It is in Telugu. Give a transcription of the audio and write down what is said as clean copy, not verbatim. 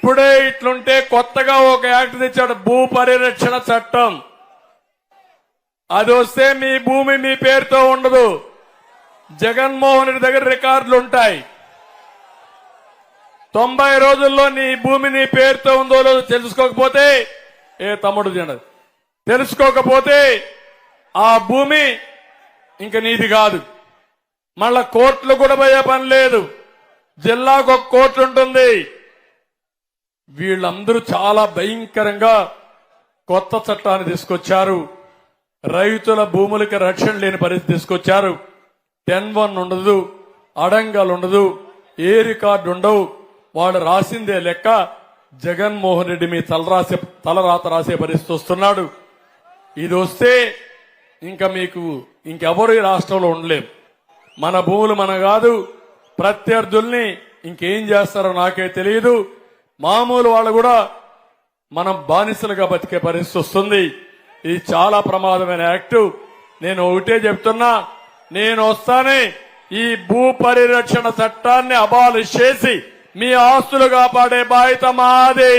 ఇప్పుడే ఇట్లుంటే కొత్తగా ఒక యాక్ట్ తెచ్చాడు, భూ పరిరక్షణ చట్టం. అది వస్తే మీ భూమి మీ పేరుతో ఉండదు, జగన్మోహన్ రెడ్డి దగ్గర రికార్డులు ఉంటాయి. 90 రోజుల్లో నీ భూమి నీ పేరుతో ఉందో లేదో తెలుసుకోకపోతే, తమ్ముడు తెలుసుకోకపోతే ఆ భూమి ఇంక నీది కాదు. మళ్ళా కోర్టులు కూడా పోయే పని లేదు, జిల్లాకు ఒక కోర్టు ఉంటుంది. వీళ్ళందరూ చాలా భయంకరంగా కొత్త చట్టాన్ని తీసుకొచ్చారు. రైతుల భూములకి రక్షణ లేని పరిస్థితి తీసుకొచ్చారు. 10-1 ఉండదు, అడంగాలు ఉండదు, ఏ రికార్డు ఉండవు. వాడు రాసిందే లెక్క. జగన్మోహన్ రెడ్డి మీ తలరాత రాసే పరిస్థితి వస్తున్నాడు. ఇది వస్తే ఇంకా మీకు ఇంకెవరు ఈ రాష్ట్రంలో ఉండలేం. మన భూములు మన కాదు, ప్రత్యర్థుల్ని ఇంకేం చేస్తారో నాకే తెలియదు. మామూలు వాళ్ళు కూడా మనం బానిసలుగా బతికే పరిస్థితి వస్తుంది. ఇది చాలా ప్రమాదమైన యాక్టు. నేను ఒకటే చెప్తున్నా, నేను వస్తానే ఈ భూ పరిరక్షణ చట్టాన్ని అబాలిష్ చేసి మీ ఆస్తులు కాపాడే బాధ్యత మాది.